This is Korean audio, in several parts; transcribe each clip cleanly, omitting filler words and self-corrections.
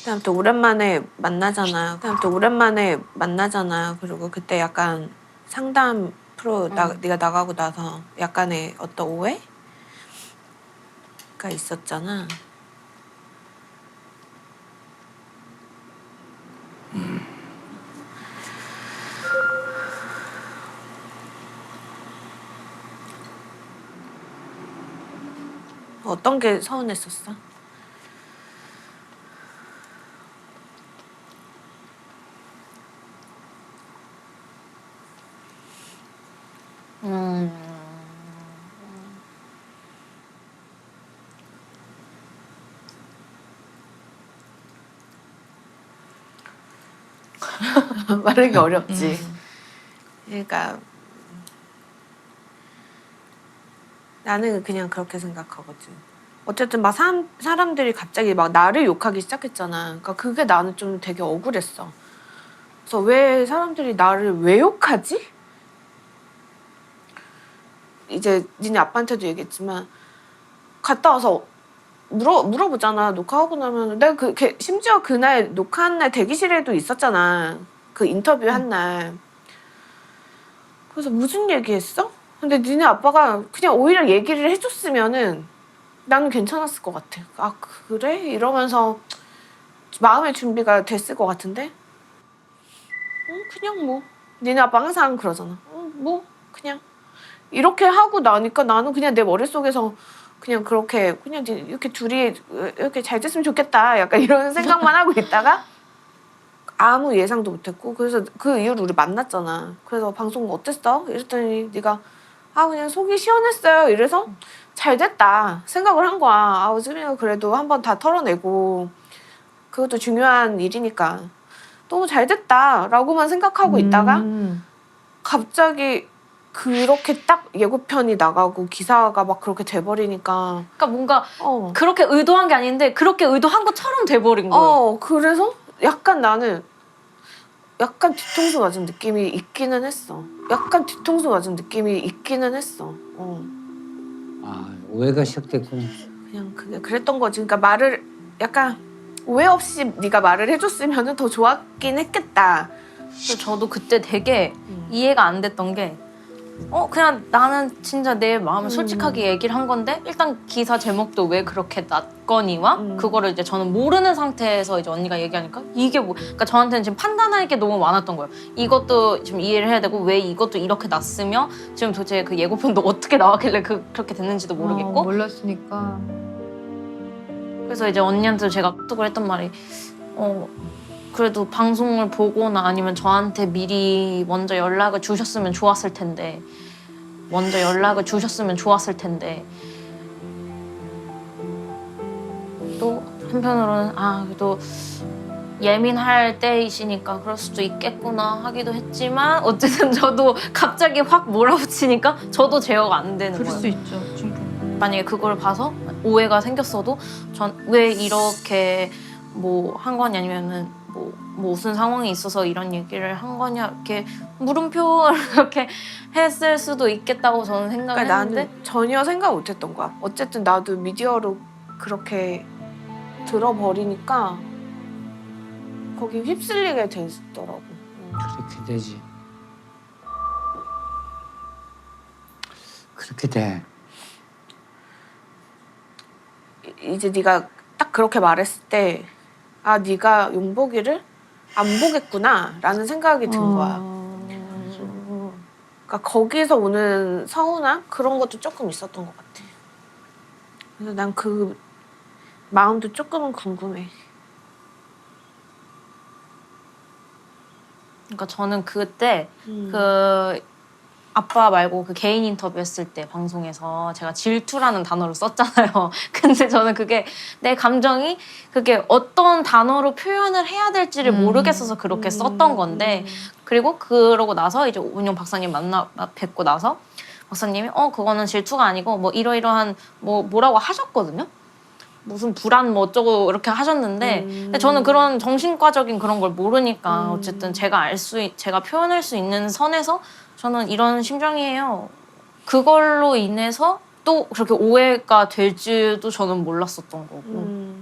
그다음 또 오랜만에 만나잖아. 그리고 그때 약간 상담 프로 네가 나가고 나서 약간의 어떤 오해가 있었잖아. 어떤 게 서운했었어? 말하기 어렵지. 그러니까 나는 그냥 그렇게 생각하거든. 어쨌든 막 사람들이 갑자기 막 나를 욕하기 시작했잖아. 그러니까 그게 나는 좀 되게 억울했어. 그래서 왜 사람들이 나를 왜 욕하지? 이제 니네 아빠한테도 얘기했지만 갔다 와서 물어보잖아. 녹화하고 나면 내가 심지어 그날 녹화한 날 대기실에도 있었잖아. 그 인터뷰 한 날. 그래서 무슨 얘기했어? 근데 니네 아빠가 그냥 오히려 얘기를 해줬으면은 나는 괜찮았을 것 같아. 아 그래? 이러면서 마음의 준비가 됐을 것 같은데 그냥 뭐 니네 아빠 항상 그러잖아. 뭐 그냥 이렇게 하고 나니까 나는 그냥 내 머릿속에서 그냥 그렇게 그냥 이렇게 둘이 이렇게 잘 됐으면 좋겠다 약간 이런 생각만 하고 있다가 아무 예상도 못했고 그래서 그 이후로 우리 만났잖아. 그래서 방송 어땠어? 이랬더니 네가 그냥 속이 시원했어요. 이래서 잘 됐다 생각을 한 거야. 수빈이가 그래도 한번 다 털어내고 그것도 중요한 일이니까 너무 잘 됐다라고만 생각하고 있다가 갑자기 그렇게 딱 예고편이 나가고 기사가 막 그렇게 돼버리니까 그러니까 뭔가 그렇게 의도한 게 아닌데 그렇게 의도한 것처럼 돼버린 거예요. 그래서 약간 나는 약간 뒤통수 맞은 느낌이 있기는 했어. 오해가 시작됐구나. 그냥 그랬던 거지. 그러니까 말을 약간 오해 없이 네가 말을 해줬으면 더 좋았긴 했겠다. 그래서 저도 그때 되게 이해가 안 됐던 게 그냥 나는 진짜 내 마음을 솔직하게 얘기를 한 건데 일단 기사 제목도 왜 그렇게 났거니와 그거를 이제 저는 모르는 상태에서 이제 언니가 얘기하니까 이게 뭐 그러니까 저한테는 지금 판단할 게 너무 많았던 거예요. 이것도 지금 이해를 해야 되고 왜 이것도 이렇게 났으며 지금 도대체 그 예고편도 어떻게 나왔길래 그렇게 됐는지도 모르겠고 몰랐으니까. 그래서 이제 언니한테 제가 카톡을 했던 말이 그래도 방송을 보거나 아니면 저한테 미리 먼저 연락을 주셨으면 좋았을 텐데 또 한편으로는 그래도 예민할 때이시니까 그럴 수도 있겠구나 하기도 했지만 어쨌든 저도 갑자기 확 몰아붙이니까 저도 제어가 안 되는 거예요. 그럴 수 있죠, 충분히. 만약에 그걸 봐서 오해가 생겼어도 전 왜 이렇게 뭐 한 거냐 아니면은 뭐 무슨 상황이 있어서 이런 얘기를 한 거냐 이렇게 물음표를 이렇게 했을 수도 있겠다고 저는 생각을 그러니까 했는데 나는 전혀 생각 못했던 거야. 어쨌든 나도 미디어로 그렇게 들어버리니까 거기 휩쓸리게 되더라고. 그렇게 되지. 그렇게 돼. 이제 네가 딱 그렇게 말했을 때 네가 용복이를 안 보겠구나라는 생각이 든 거야. 그러니까 거기서 오는 서운함 그런 것도 조금 있었던 것 같아. 그래서 난 그 마음도 조금은 궁금해. 그러니까 저는 그때 그 아빠 말고 그 개인 인터뷰 했을 때 방송에서 제가 질투라는 단어를 썼잖아요. 근데 저는 그게 내 감정이 그게 어떤 단어로 표현을 해야 될지를 모르겠어서 그렇게 썼던 건데 그리고 그러고 나서 이제 오은영 박사님 뵙고 나서 박사님이 그거는 질투가 아니고 뭐 이러이러한 뭐라고 하셨거든요. 무슨 불안 뭐 어쩌고 이렇게 하셨는데 근데 저는 그런 정신과적인 그런 걸 모르니까 어쨌든 제가 표현할 수 있는 선에서 저는 이런 심정이에요. 그걸로 인해서 또 그렇게 오해가 될지도 저는 몰랐었던 거고.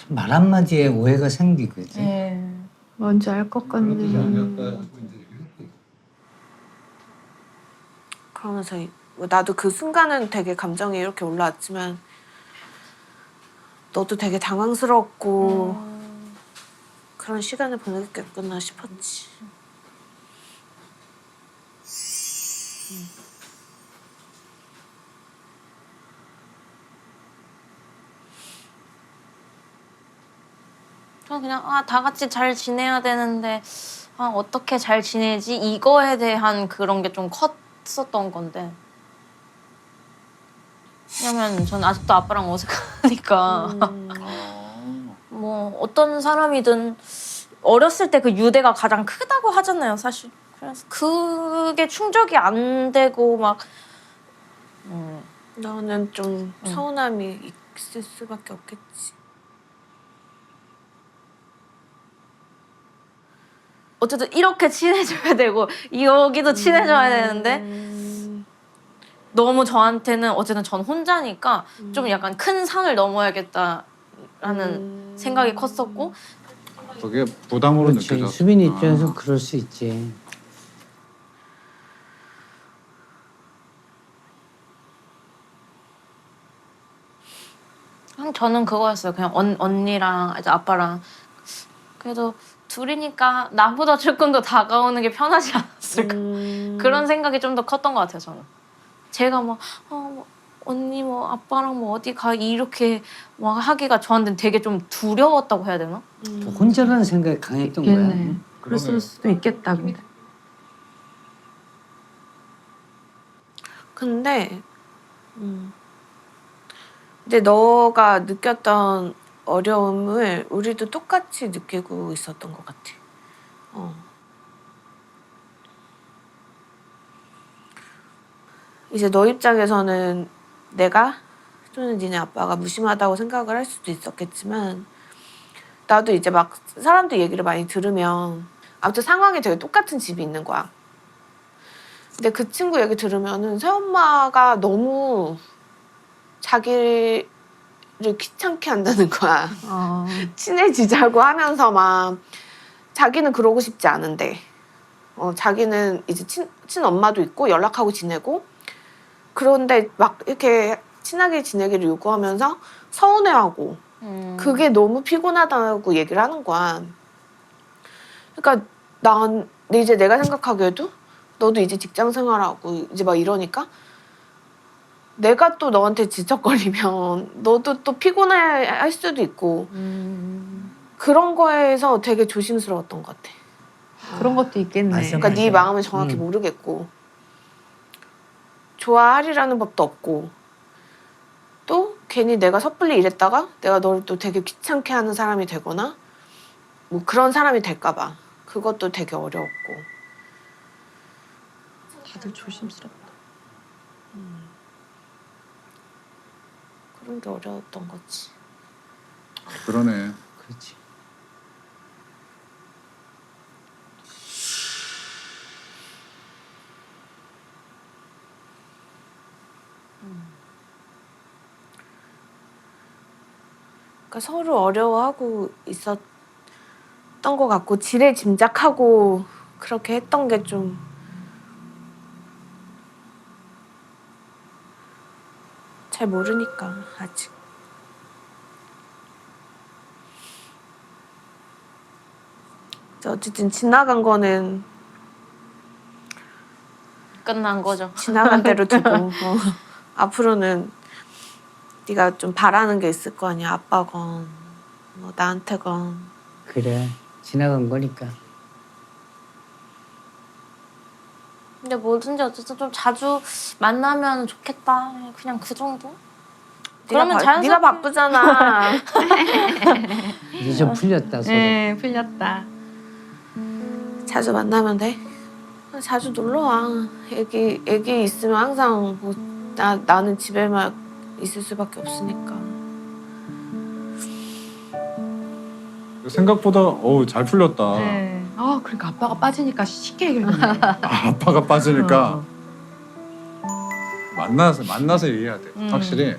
말 한마디에 오해가 생기거든. 네. 뭔지 알 것 같네. 그러면서 나도 그 순간은 되게 감정이 이렇게 올라왔지만 너도 되게 당황스럽고 그런 시간을 보냈겠구나 싶었지. 저는 그냥 다 같이 잘 지내야 되는데 어떻게 잘 지내지? 이거에 대한 그런 게 좀 컸었던 건데. 왜냐면 저는 아직도 아빠랑 어색하니까 뭐 어떤 사람이든 어렸을 때 그 유대가 가장 크다고 하잖아요, 사실. 그래서 그게 충족이 안 되고 막 너는 좀 서운함이 있을 수밖에 없겠지. 어쨌든 이렇게 친해져야 되고 여기도 친해져야 되는데 너무 저한테는 어쨌든 전 혼자니까 좀 약간 큰 산을 넘어야겠다라는 생각이 컸었고 그게 부담으로 그렇지. 느껴졌어. 수빈이 입장에서 그럴 수 있지. 그냥 저는 그거였어요. 그냥 언니랑 이제 아빠랑 그래도 둘이니까 나보다 조금 더 다가오는 게 편하지 않았을까 그런 생각이 좀 더 컸던 것 같아요. 저는 제가 뭐 언니 뭐 아빠랑 뭐 어디 가 이렇게 막 하기가 저한테는 되게 좀 두려웠다고 해야 되나? 혼자라는 생각이 강했던 거야. 있겠네. 그랬을 수도 있겠다. 근데. 근데 근데 너가 느꼈던 어려움을 우리도 똑같이 느끼고 있었던 것 같아. 이제 너 입장에서는 내가 또는 니네 아빠가 무심하다고 생각을 할 수도 있었겠지만 나도 이제 막 사람들 얘기를 많이 들으면 아무튼 상황이 되게 똑같은 집이 있는 거야. 근데 그 친구 얘기 들으면은 새엄마가 너무 자기를 귀찮게 한다는 거야. 친해지자고 하면서 막 자기는 그러고 싶지 않은데 자기는 이제 친엄마도 있고 연락하고 지내고 그런데 막 이렇게 친하게 지내기를 요구하면서 서운해하고 그게 너무 피곤하다고 얘기를 하는 거야. 그러니까 이제 내가 생각하기에도 너도 이제 직장 생활하고 이제 막 이러니까 내가 또 너한테 지적거리면 너도 또 피곤해 할 수도 있고 그런 거에서 되게 조심스러웠던 것 같아. 그런 것도 있겠네. 맞아. 그러니까 네 마음을 정확히 모르겠고 좋아하리라는 법도 없고 또 괜히 내가 섣불리 이랬다가 내가 너를 또 되게 귀찮게 하는 사람이 되거나 뭐 그런 사람이 될까 봐 그것도 되게 어려웠고 다들 조심스럽다. 그런 게 어려웠던 거지. 그러네. 그렇지. 그러니까 서로 어려워하고 있었던 것 같고 지레 짐작하고 그렇게 했던 게 좀 잘 모르니까 아직. 어쨌든 지나간 거는 끝난 거죠. 지나간 대로 두고 앞으로는 네가 좀 바라는 게 있을 거 아니야. 아빠건 뭐 나한테건. 그래. 지나간 거니까. 근데 뭐든지 어쨌든 좀 자주 만나면 좋겠다. 그냥 그 정도? 그러면 자연스럽게 네가 바쁘잖아. 이제 좀 풀렸다 서로. 네, 풀렸다. 자주 만나면 돼. 자주 놀러 와. 애기 있으면 항상 뭐 나는 집에만 있을 수밖에 없으니까. 생각보다 잘 풀렸다. 네. 그러니까 아빠가 빠지니까 쉽게 해결됐네. 아빠가 빠지니까 만나서 얘기해야 돼. 확실히